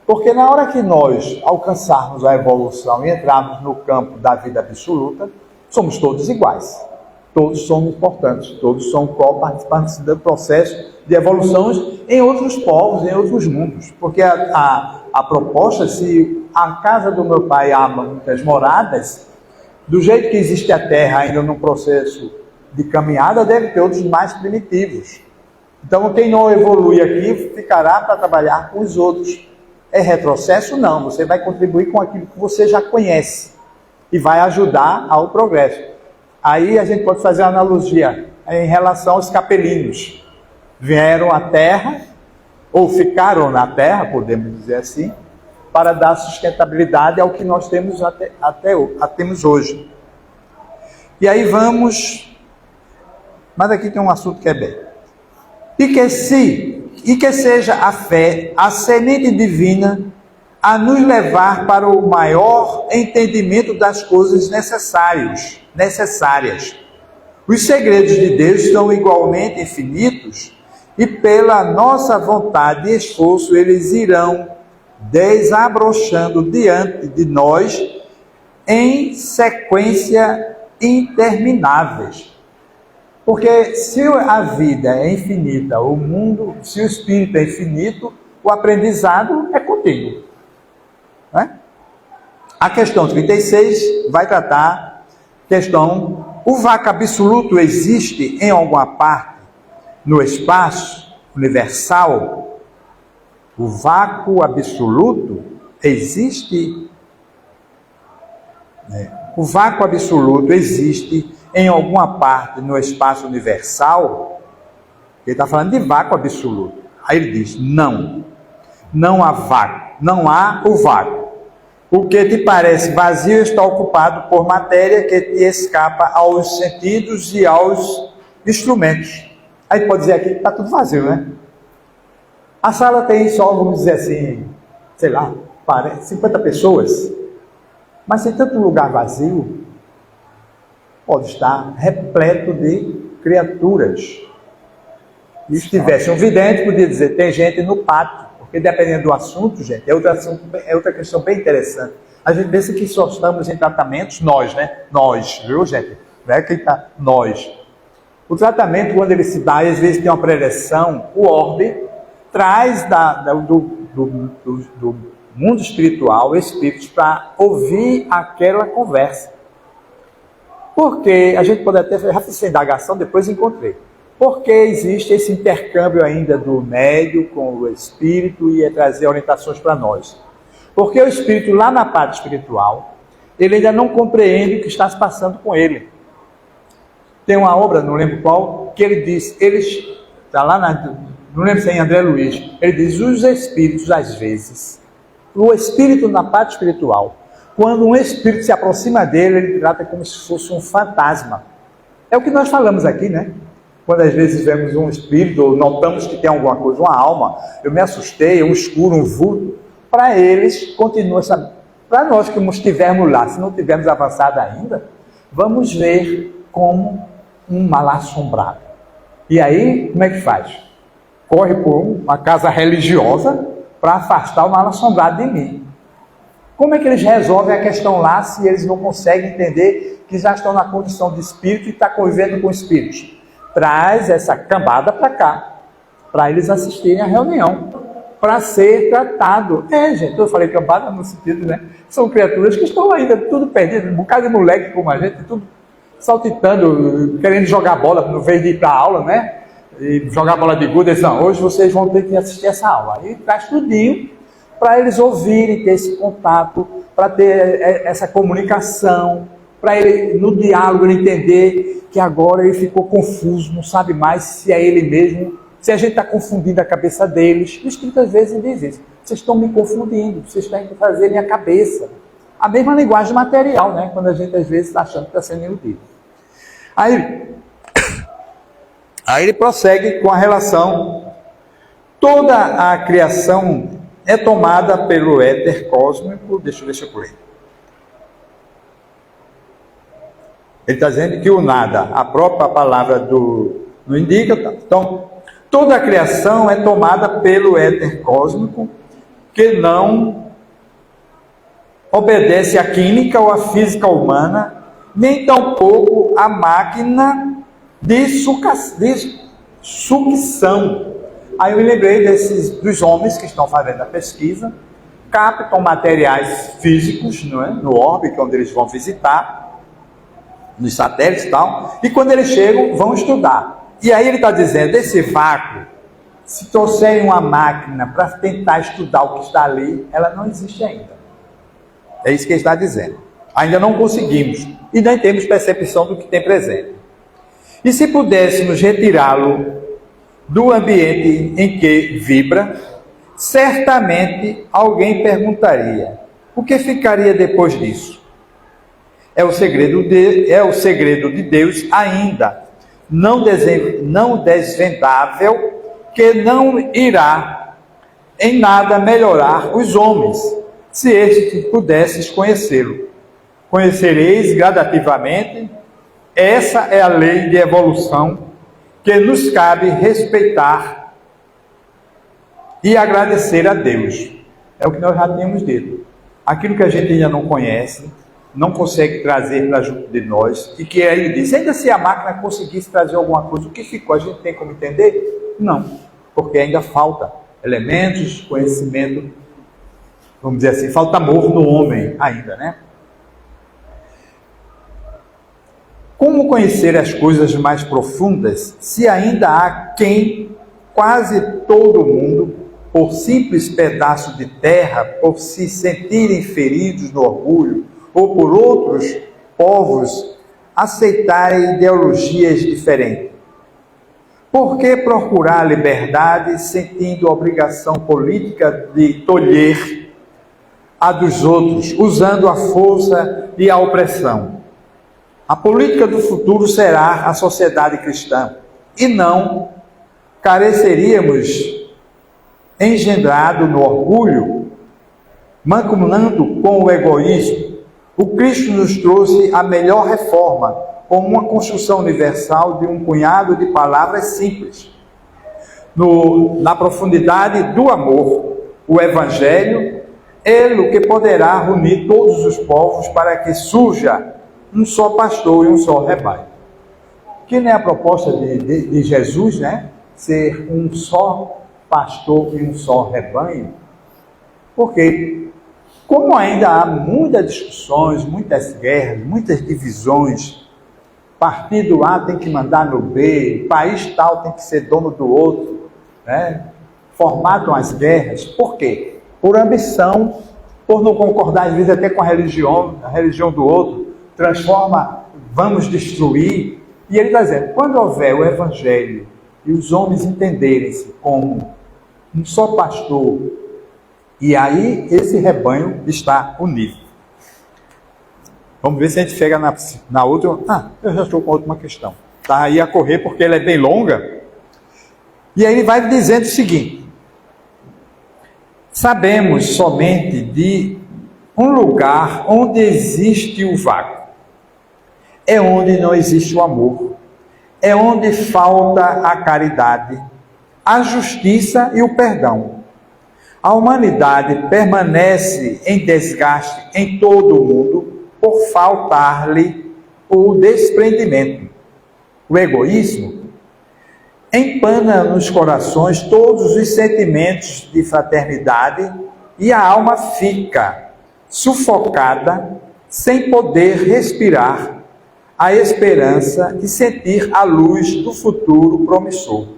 Porque na hora que nós alcançarmos a evolução e entrarmos no campo da vida absoluta, somos todos iguais. Todos somos importantes, todos são participantes do processo de evolução em outros povos, em outros mundos. Porque a proposta, se a casa do meu pai há muitas moradas, do jeito que existe a Terra ainda num processo de caminhada, deve ter outros mais primitivos. Então, quem não evolui aqui ficará para trabalhar com os outros. É retrocesso? Não, você vai contribuir com aquilo que você já conhece e vai ajudar ao progresso. Aí a gente pode fazer uma analogia em relação aos capelinos. Vieram à Terra, ou ficaram na Terra, podemos dizer assim, para dar sustentabilidade ao que nós temos temos hoje. E aí vamos... Mas aqui tem um assunto que é bem. E que seja a fé, a semente divina, a nos levar para o maior entendimento das coisas necessárias. Os segredos de Deus são igualmente infinitos e pela nossa vontade e esforço eles irão desabrochando diante de nós em sequência intermináveis. Porque se a vida é infinita, o mundo, se o espírito é infinito, o aprendizado é contínuo. Né? A questão 36 vai tratar questão: o vácuo absoluto existe em alguma parte no espaço universal? O vácuo absoluto existe? O vácuo absoluto existe em alguma parte no espaço universal? Ele está falando de vácuo absoluto. Aí ele diz: não, não há vácuo, não há o vácuo. O que te parece vazio está ocupado por matéria que te escapa aos sentidos e aos instrumentos. Aí pode dizer aqui que está tudo vazio, né? A sala tem só, vamos dizer assim, sei lá, 50 pessoas, mas tem tanto lugar vazio, pode estar repleto de criaturas. E se tivesse um vidente, podia dizer: tem gente no pátio. Porque dependendo do assunto, gente, é outra questão bem interessante. A gente pensa que só estamos em tratamentos, nós, né? Nós, viu, gente? Não é quem está, nós. O tratamento, quando ele se dá, às vezes tem uma preleção, o orbe traz do mundo espiritual espíritos para ouvir aquela conversa. Porque a gente pode até fazer essa indagação, depois encontrei. Porque existe esse intercâmbio ainda do médium com o espírito e trazer orientações para nós. Porque o espírito, lá na parte espiritual, ele ainda não compreende o que está se passando com ele. Tem uma obra, não lembro qual, que ele diz, está lá não lembro se é em André Luiz, ele diz: os espíritos, às vezes, o espírito na parte espiritual, quando um espírito se aproxima dele, ele trata como se fosse um fantasma. É o que nós falamos aqui, né? Quando às vezes vemos um espírito, ou notamos que tem alguma coisa, uma alma, eu me assustei, um escuro, um vulto, para eles continua sabendo. Para nós que estivermos lá, se não tivermos avançado ainda, vamos ver como um mal assombrado. E aí, como é que faz? Corre por uma casa religiosa para afastar o mal assombrado de mim. Como é que eles resolvem a questão lá, se eles não conseguem entender que já estão na condição de espírito e estão convivendo com espíritos? Traz essa cambada para cá, para eles assistirem à reunião, para ser tratado. Gente, eu falei cambada no sentido, né? São criaturas que estão ainda tudo perdido, um bocado de moleque como a gente, tudo saltitando, querendo jogar bola, no vez de ir para a aula, né? E jogar bola de gude, não, hoje vocês vão ter que assistir essa aula. Aí traz tudinho para eles ouvirem, ter esse contato, para ter essa comunicação, para ele, no diálogo, ele entender que agora ele ficou confuso, não sabe mais se é ele mesmo, se a gente está confundindo a cabeça deles. O Espírito às vezes diz isso: vocês estão me confundindo, vocês têm que fazer minha cabeça. A mesma linguagem material, né? Quando a gente às vezes está achando que está sendo iludido. Aí ele prossegue com a relação: toda a criação é tomada pelo éter cósmico. Deixa eu ver se eu pulei. Ele está dizendo que o nada, a própria palavra não indica. Então, toda a criação é tomada pelo éter cósmico, que não obedece à química ou à física humana, nem tampouco à máquina de sucção. Aí eu me lembrei dos homens que estão fazendo a pesquisa, captam materiais físicos, não é? No orbe, que é onde eles vão visitar, nos satélites e tal, e quando eles chegam, vão estudar. E aí ele está dizendo: esse vácuo, se trouxerem uma máquina para tentar estudar o que está ali, ela não existe ainda. É isso que ele está dizendo. Ainda não conseguimos, e nem temos percepção do que tem presente. E se pudéssemos retirá-lo do ambiente em que vibra, certamente alguém perguntaria: o que ficaria depois disso? É o segredo de Deus ainda não desvendável, que não irá em nada melhorar os homens, se estes pudesses conhecê-lo. Conhecereis gradativamente. Essa é a lei de evolução que nos cabe respeitar e agradecer a Deus. É o que nós já tínhamos dito. Aquilo que a gente ainda não conhece, não consegue trazer para junto de nós, e que ele diz, ainda se a máquina conseguisse trazer alguma coisa, o que ficou? A gente tem como entender? Não, porque ainda falta elementos, conhecimento, vamos dizer assim, falta amor no homem ainda, né? Como conhecer as coisas mais profundas, se ainda há quem, quase todo mundo, por simples pedaço de terra, por se sentirem feridos no orgulho, ou por outros povos, aceitarem ideologias diferentes? Por que procurar liberdade sentindo a obrigação política de tolher a dos outros, usando a força e a opressão? A política do futuro será a sociedade cristã, e não careceríamos engendrado no orgulho, mancomunando com o egoísmo. O Cristo nos trouxe a melhor reforma, como uma construção universal de um punhado de palavras simples. Na profundidade do amor, o Evangelho, elo que poderá reunir todos os povos para que surja um só pastor e um só rebanho. Que nem a proposta de Jesus, né? Ser um só pastor e um só rebanho. Porque, como ainda há muitas discussões, muitas guerras, muitas divisões, partido A tem que mandar no B, país tal tem que ser dono do outro, né? Formatam as guerras. Por quê? Por ambição, por não concordar às vezes até com a religião do outro, transforma, vamos destruir. E ele está dizendo, quando houver o Evangelho e os homens entenderem-se como um só pastor, e aí esse rebanho está unido. Vamos ver se a gente chega na outra. Eu já estou com outra questão. Está aí a correr porque ela é bem longa. E aí ele vai dizendo o seguinte: sabemos somente de um lugar onde existe o vácuo. É onde não existe o amor. É onde falta a caridade, a justiça e o perdão. A humanidade permanece em desgaste em todo o mundo por faltar-lhe o desprendimento. O egoísmo empana nos corações todos os sentimentos de fraternidade e a alma fica sufocada sem poder respirar a esperança e sentir a luz do futuro promissor.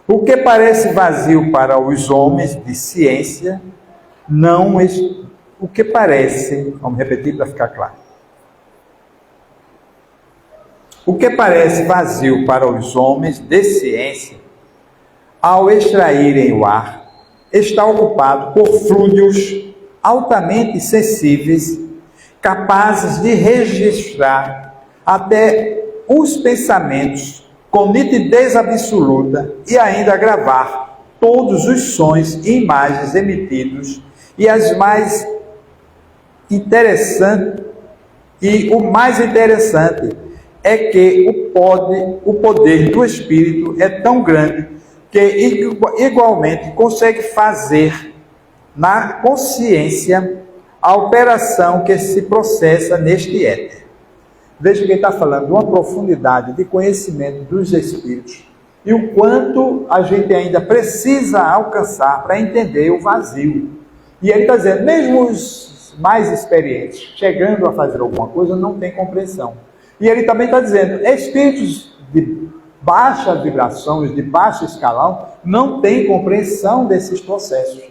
O que parece vazio para os homens de ciência, o que parece, vamos repetir para ficar claro. O que parece vazio para os homens de ciência, ao extraírem o ar, está ocupado por fluidos altamente sensíveis, capazes de registrar até os pensamentos com nitidez absoluta e ainda gravar todos os sons e imagens emitidos, e as mais interessantes, e o mais interessante é que o poder do Espírito é tão grande que igualmente consegue fazer na consciência a operação que se processa neste éter. Veja que ele está falando de uma profundidade de conhecimento dos Espíritos e o quanto a gente ainda precisa alcançar para entender o vazio. E ele está dizendo, mesmo os mais experientes, chegando a fazer alguma coisa, não tem compreensão. E ele também está dizendo, espíritos de baixa vibração, de baixo escalão, não têm compreensão desses processos.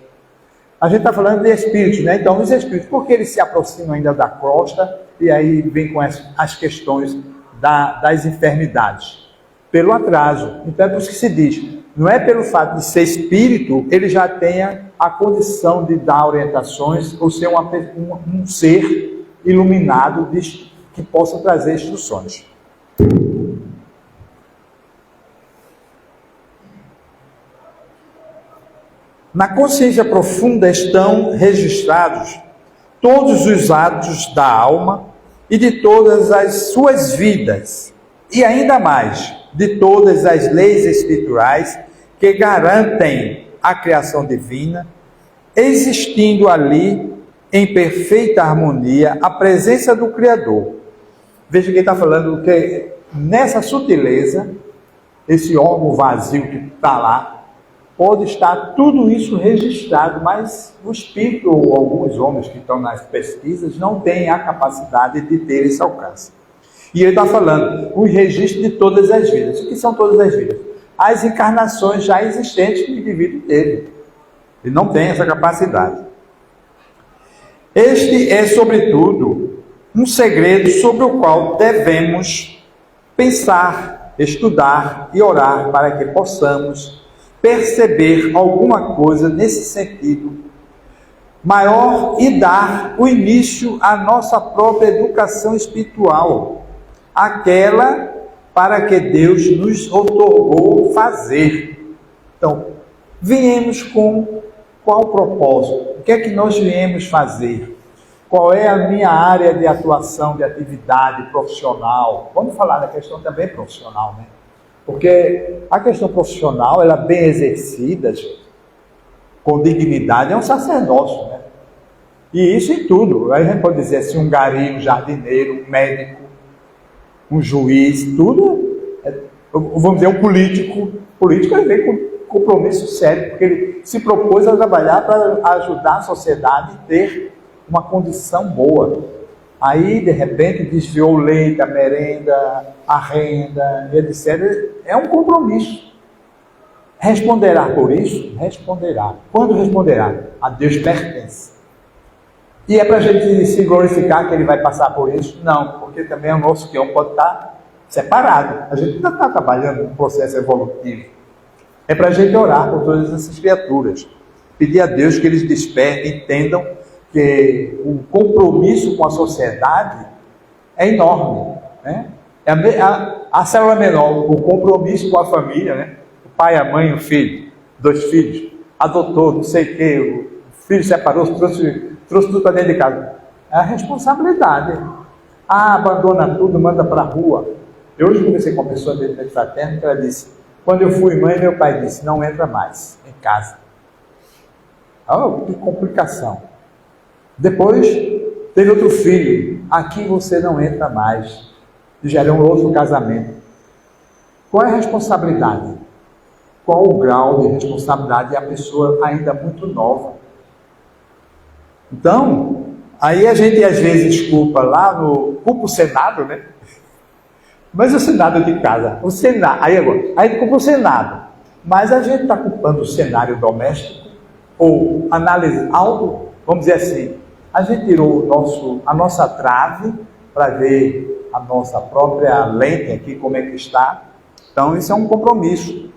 A gente está falando de espíritos, né? Então, os espíritos, porque eles se aproximam ainda da crosta, e aí vem com as questões das enfermidades. Pelo atraso. Então, é por isso que se diz, não é pelo fato de ser espírito, ele já tenha a condição de dar orientações, ou ser um ser iluminado que possa trazer instruções. Na consciência profunda estão registrados todos os atos da alma e de todas as suas vidas, e ainda mais, de todas as leis espirituais que garantem a criação divina, existindo ali em perfeita harmonia a presença do Criador. Veja que ele está falando que nessa sutileza, esse órgão vazio que está lá, pode estar tudo isso registrado, mas o espírito ou alguns homens que estão nas pesquisas não têm a capacidade de ter esse alcance. E ele está falando o registro de todas as vidas. O que são todas as vidas? As encarnações já existentes que o indivíduo teve. Ele não tem essa capacidade. Este é, sobretudo, um segredo sobre o qual devemos pensar, estudar e orar para que possamos perceber alguma coisa nesse sentido maior e dar o início à nossa própria educação espiritual, aquela para que Deus nos outorgou fazer. Então, viemos com qual propósito? O que é que nós viemos fazer? Qual é a minha área de atuação, de atividade profissional? Vamos falar da questão também profissional, né? Porque a questão profissional, ela bem exercida, gente, com dignidade, é um sacerdócio, né? E isso em tudo. Aí a gente pode dizer assim, um gari, um jardineiro, um médico, um juiz, tudo. Vamos dizer, um político. O político, ele vem com compromisso sério, porque ele se propôs a trabalhar para ajudar a sociedade a ter uma condição boa. Aí, de repente, desviou o leite, a merenda, a renda, etc. É um compromisso. Responderá por isso? Responderá. Quando responderá? A Deus pertence. E é para a gente se glorificar que ele vai passar por isso? Não, porque também o nosso guião pode estar separado. A gente ainda está trabalhando num processo evolutivo. É para a gente orar por todas essas criaturas. Pedir a Deus que eles despertem, entendam que o compromisso com a sociedade é enorme, né? A célula menor, o compromisso com a família, né? O pai, a mãe, o filho, 2 filhos, adotou, não sei o quê, o filho separou, trouxe tudo para dentro de casa. É a responsabilidade. Abandona tudo, manda para a rua. Eu hoje conversei com uma pessoa dentro da fraterna que ela disse, quando eu fui mãe, meu pai disse, não entra mais em casa. Oh, que complicação. Depois, teve outro filho. Aqui você não entra mais. Gerou um outro casamento. Qual é a responsabilidade? Qual o grau de responsabilidade? E a pessoa ainda muito nova. Então, aí a gente às vezes culpa culpa o Senado, né? Mas o Senado de casa. O Senado, aí agora, a gente culpa o Senado. Mas a gente está culpando o cenário doméstico ou análise algo, vamos dizer assim, a gente tirou a nossa trave para ver a nossa própria lente aqui, como é que está. Então, isso é um compromisso.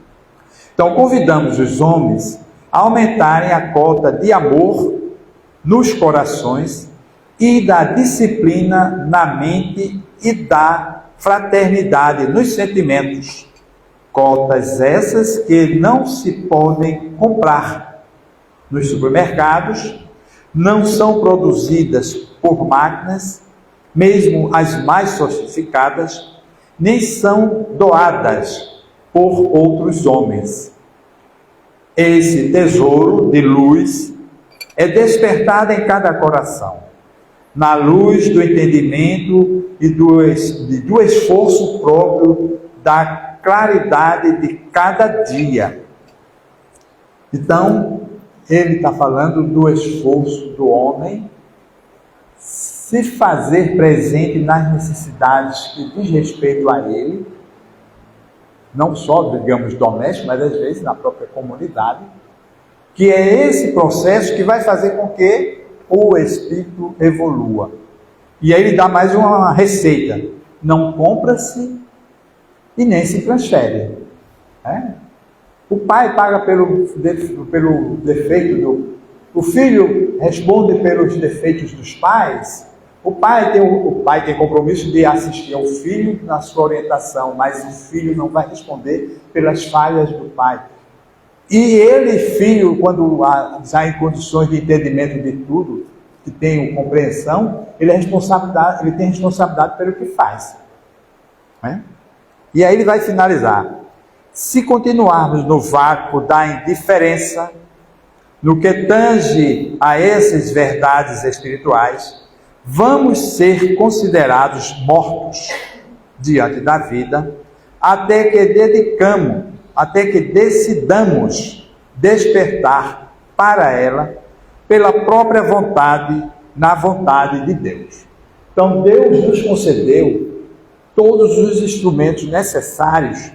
Então, convidamos os homens a aumentarem a cota de amor nos corações e da disciplina na mente e da fraternidade nos sentimentos. Cotas essas que não se podem comprar nos supermercados, não são produzidas por máquinas, mesmo as mais sofisticadas, nem são doadas por outros homens. Esse tesouro de luz é despertado em cada coração, na luz do entendimento e do esforço próprio da claridade de cada dia. Então, ele está falando do esforço do homem se fazer presente nas necessidades que diz respeito a ele, não só, digamos, doméstico, mas às vezes na própria comunidade, que é esse processo que vai fazer com que o espírito evolua. E aí ele dá mais uma receita: não compra-se e nem se transfere. O pai paga pelo defeito o filho responde pelos defeitos dos pais. O pai tem compromisso de assistir ao filho na sua orientação, mas o filho não vai responder pelas falhas do pai. E ele, filho, quando já em condições de entendimento de tudo, que tem compreensão, ele tem responsabilidade pelo que faz. E aí ele vai finalizar: se continuarmos no vácuo da indiferença, no que tange a essas verdades espirituais, vamos ser considerados mortos diante da vida, até que decidamos despertar para ela pela própria vontade, na vontade de Deus. Então Deus nos concedeu todos os instrumentos necessários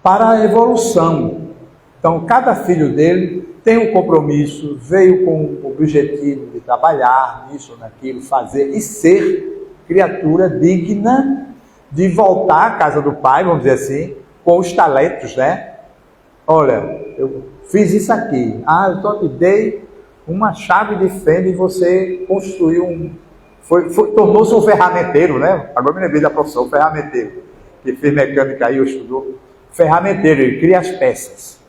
para a evolução. Então cada filho dele tem um compromisso, veio com o objetivo de trabalhar nisso, naquilo, fazer e ser criatura digna de voltar à casa do pai, vamos dizer assim, com os talentos, né? Olha, eu fiz isso aqui. Eu só te dei uma chave de fenda e você construiu tornou-se um ferramenteiro, né? Agora me lembrei da profissão, ferramenteiro, que fez mecânica aí, eu estudou. Ferramenteiro, ele cria as peças.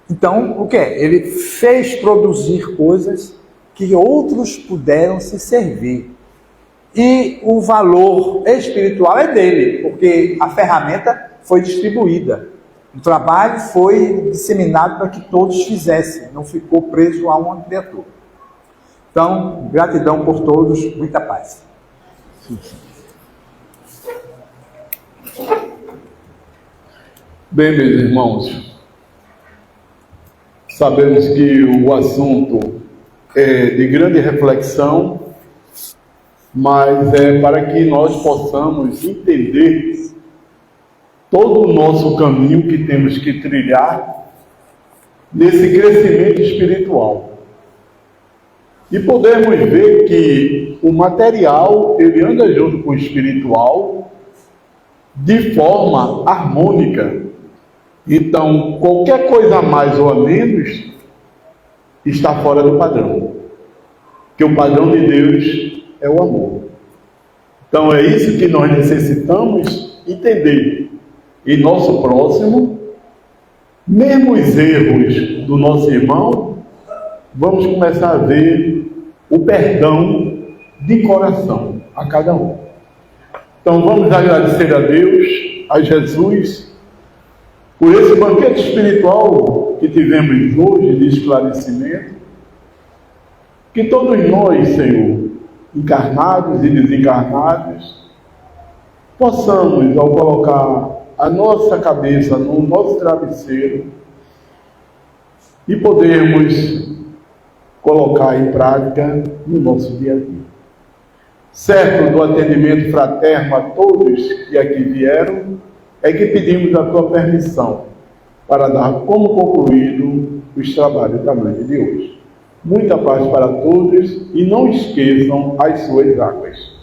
Então, o que é? Ele fez produzir coisas que outros puderam se servir. E o valor espiritual é dele, porque a ferramenta foi distribuída. O trabalho foi disseminado para que todos fizessem, não ficou preso a uma criatura. Então, gratidão por todos, muita paz. Bem, meus irmãos, sabemos que o assunto é de grande reflexão, mas é para que nós possamos entender todo o nosso caminho que temos que trilhar nesse crescimento espiritual. E podemos ver que o material, ele anda junto com o espiritual de forma harmônica. Então, qualquer coisa a mais ou a menos está fora do padrão. Porque o padrão de Deus é o amor. Então, é isso que nós necessitamos entender. E nosso próximo, mesmo os erros do nosso irmão, vamos começar a ver o perdão de coração a cada um. Então vamos agradecer a Deus, a Jesus, por esse banquete espiritual que tivemos hoje de esclarecimento. Que todos nós, Senhor, encarnados e desencarnados, possamos, ao colocar a nossa cabeça no nosso travesseiro, e podermos colocar em prática no nosso dia a dia. Certo do atendimento fraterno a todos que aqui vieram, é que pedimos a tua permissão para dar como concluído os trabalhos da noite de hoje. Muita paz para todos e não esqueçam as suas águas.